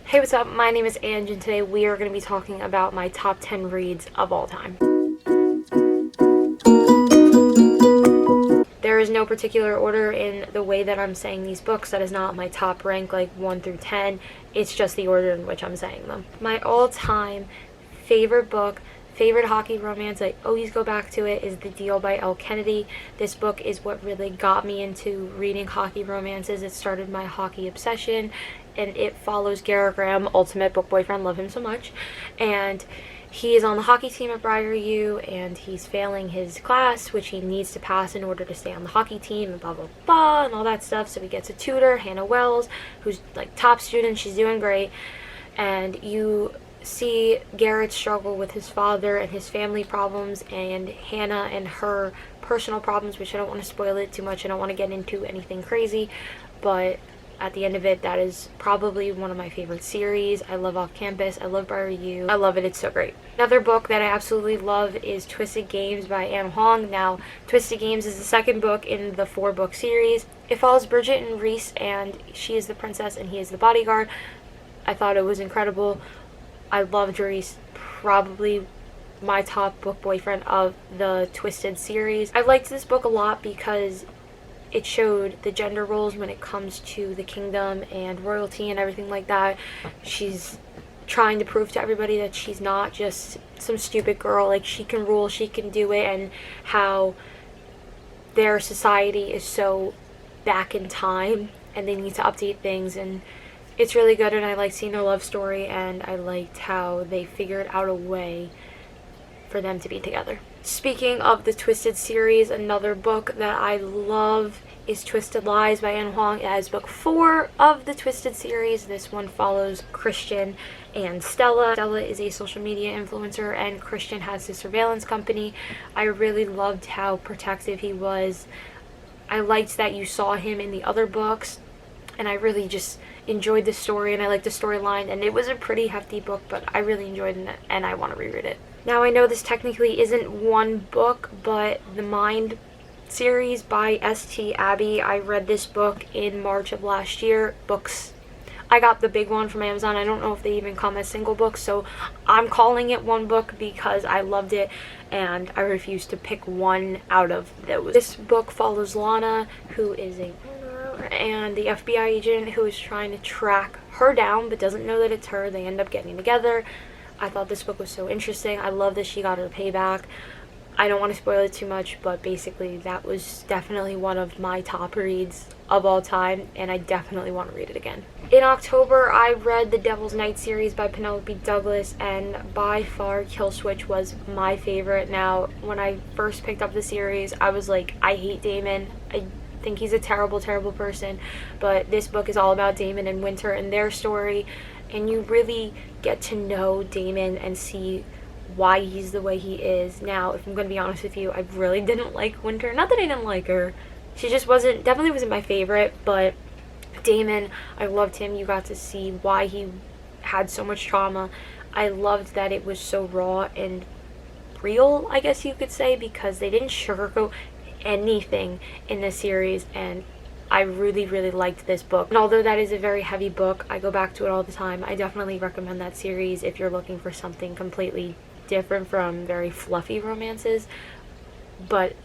Hey, what's up? My name is Ange, and today we are going to be talking about my top 10 reads of all time. There is no particular order in the way that I'm saying these books. That is not my top rank, like 1 through 10. It's just the order in which I'm saying them. My all-time favorite book, favorite hockey romance, I always go back to it, is The Deal by Elle Kennedy. This book is what really got me into reading hockey romances. It started my hockey obsession, and it follows Garrett Graham, ultimate book boyfriend, love him so much, and he is on the hockey team at Briar U, and he's failing his class, which he needs to pass in order to stay on the hockey team, and blah, blah, blah, and all that stuff. So he gets a tutor, Hannah Wells, who's like top student. She's doing great. And you see Garrett struggle with his father and his family problems, and Hannah and her personal problems, which I don't want to spoil it too much. I don't want to get into anything crazy, but at the end of it, that is probably one of my favorite series. I love Off Campus. I love Briar U. I love it. It's so great. Another book that I absolutely love is Twisted Games by Anne Hong. Now, Twisted Games is the second book in the 4-book series. It follows Bridget and Reese, and she is the princess and he is the bodyguard. I thought it was incredible. I loved Reese. Probably my top book boyfriend of the Twisted series. I liked this book a lot because it showed the gender roles when it comes to the kingdom and royalty and everything like that. She's trying to prove to everybody that she's not just some stupid girl. Like, she can rule, she can do it, and how their society is so back in time and they need to update things. And it's really good, and I liked seeing their love story, and I liked how they figured out a way for them to be together. Speaking of the Twisted series, another book that I love is Twisted Lies by Anne Huang. It is book 4 of the Twisted series. This one follows Christian and Stella. Stella is a social media influencer, and Christian has his surveillance company. I really loved how protective he was. I liked that you saw him in the other books, and I really just enjoyed the story, and I liked the storyline, and it was a pretty hefty book, but I really enjoyed it, and I want to reread it. Now, I know this technically isn't one book, but the Mind series by S.T. Abbey, I read this book in March of last year. I got the big one from Amazon. I don't know if they even come as single books, so I'm calling it one book because I loved it, and I refuse to pick one out of those. This book follows Lana, who is a and the FBI agent who is trying to track her down but doesn't know that it's her. They end up getting together. I thought this book was so interesting. I love that she got her payback. I don't want to spoil it too much, but basically that was definitely one of my top reads of all time, and I definitely want to read it again. In October, I read the Devil's Night series by Penelope Douglas, and by far Kill Switch was my favorite. Now, when I first picked up the series, I was like, I hate Damon. I think he's a terrible, terrible person, but this book is all about Damon and Winter and their story, and you really get to know Damon and see why he's the way he is. Now, if I'm going to be honest with you, I really didn't like Winter. Not that I didn't like her. She just definitely wasn't my favorite, but Damon, I loved him. You got to see why he had so much trauma. I loved that it was so raw and real, I guess you could say, because they didn't sugarcoat anything in this series, and I really, really liked this book. And although that is a very heavy book, I go back to it all the time. I definitely recommend that series if you're looking for something completely different from very fluffy romances. But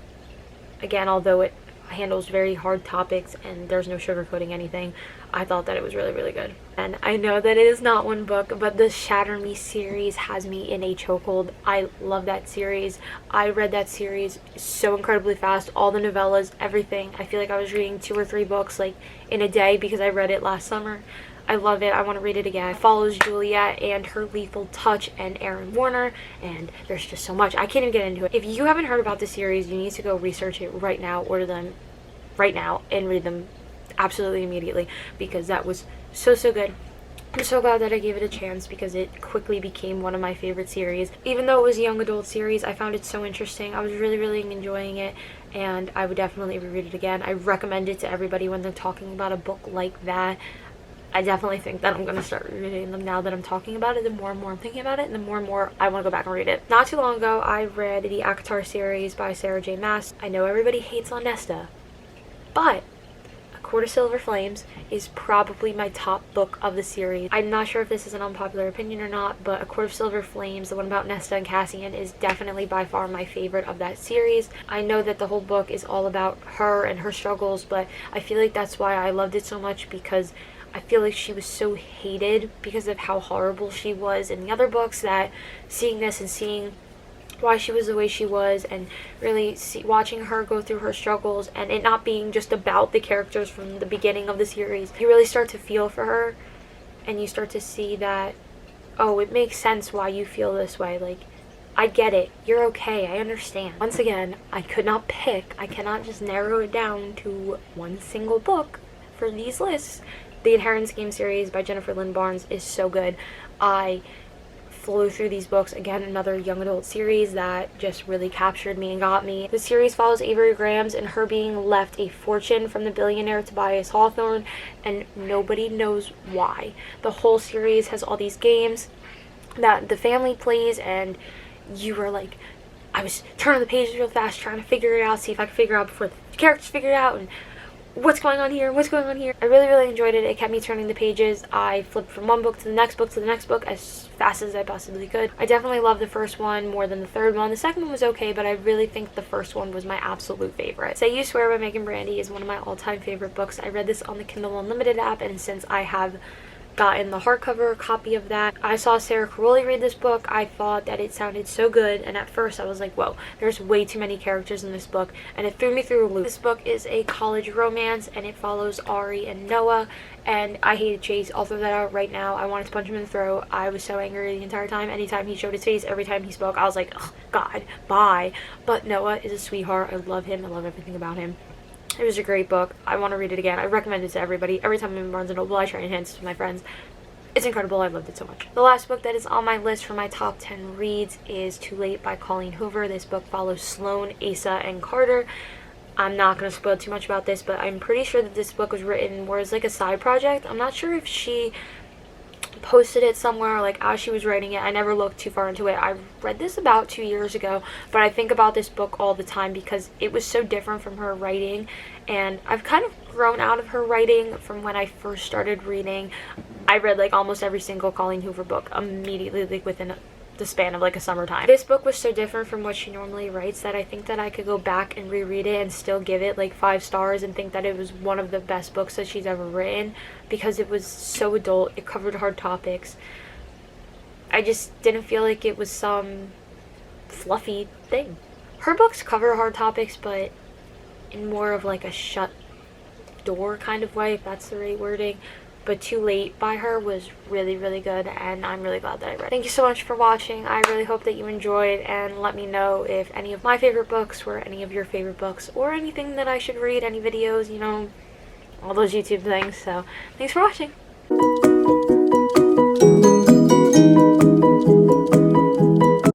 again, although it handles very hard topics and there's no sugarcoating anything, I thought that it was really, really good. And I know that it is not one book, but the Shatter Me series has me in a chokehold. I love that series. I read that series so incredibly fast. All the novellas, everything. I feel like I was reading 2 or 3 books like in a day because I read it last summer. I love it. I want to read it again. It follows Juliet and her lethal touch and Aaron Warner, and there's just so much. I can't even get into it. If you haven't heard about this series, you need to go research it right now, order them right now, and read them absolutely immediately, because that was so, so good. I'm so glad that I gave it a chance because it quickly became one of my favorite series. Even though it was a young adult series, I found it so interesting. I was really, really enjoying it, and I would definitely reread it again. I recommend it to everybody when they're talking about a book like that. I definitely think that I'm going to start reading them now that I'm talking about it. The more and more I'm thinking about it, and the more I want to go back and read it. Not too long ago, I read the ACOTAR series by Sarah J. Maas. I know everybody hates on Nesta, but Court of Silver Flames is probably my top book of the series. I'm not sure if this is an unpopular opinion or not, but A Court of Silver Flames, the one about Nesta and Cassian, is definitely by far my favorite of that series. I know that the whole book is all about her and her struggles, but I feel like that's why I loved it so much, because I feel like she was so hated because of how horrible she was in the other books, that seeing this and seeing why she was the way she was, and really watching her go through her struggles, and it not being just about the characters from the beginning of the series, you really start to feel for her, and you start to see that, oh, it makes sense why you feel this way. Like, I get it. You're okay. I understand. Once again, I could not pick. I cannot just narrow it down to one single book for these lists. The Inheritance Game series by Jennifer Lynn Barnes is so good. I flew through these books. Again, another young adult series that just really captured me and got me. The series follows Avery Grahams and her being left a fortune from the billionaire Tobias Hawthorne, and nobody knows why. The whole series has all these games that the family plays, and you were like, I was turning the pages real fast trying to figure it out, see if I could figure out before the characters figured it out, and what's going on here, what's going on here. I really enjoyed it. It kept me turning the pages. I flipped from one book to the next book to the next book as fast as I possibly could. I definitely loved the first one more than the third one. The second one was okay, but I really think the first one was my absolute favorite. Say You Swear by Megan Brandy is one of my all-time favorite books. I read this on the Kindle Unlimited app, and since I have gotten the hardcover copy of that, I saw Sarah Caroli read this book. I thought that it sounded so good, and at first I was like, whoa, there's way too many characters in this book, and it threw me through a loop. This book is a college romance, and it follows Ari and Noah, and I hated Chase. I'll throw that out right now. I wanted to punch him in the throat. I was so angry the entire time. Anytime he showed his face, every time he spoke, I was like, oh, God, bye. But Noah is a sweetheart. I love him. I love everything about him. It was a great book. I want to read it again. I recommend it to everybody. Every time I'm in Barnes & Noble, I try and hand it to my friends. It's incredible. I loved it so much. The last book that is on my list for my top 10 reads is Too Late by Colleen Hoover. This book follows Sloane, Asa, and Carter. I'm not going to spoil too much about this, but I'm pretty sure that this book was written more as like a side project. I'm not sure if she posted it somewhere like as she was writing it. I never looked too far into it. I read this about 2 years ago, but I think about this book all the time because it was so different from her writing, and I've kind of grown out of her writing from when I first started reading. I read like almost every single Colleen Hoover book immediately, like within the span of like a summertime. This book was so different from what she normally writes that I think that I could go back and reread it and still give it like 5 stars and think that it was one of the best books that she's ever written, because it was so adult. It covered hard topics. I just didn't feel like it was some fluffy thing. Her books cover hard topics, but in more of like a shut door kind of way, if that's the right wording. But Too Late by her was really good, and I'm really glad that I read it. Thank you so much for watching. I really hope that you enjoyed, and let me know if any of my favorite books were any of your favorite books, or anything that I should read, any videos, you know, all those YouTube things. So thanks for watching.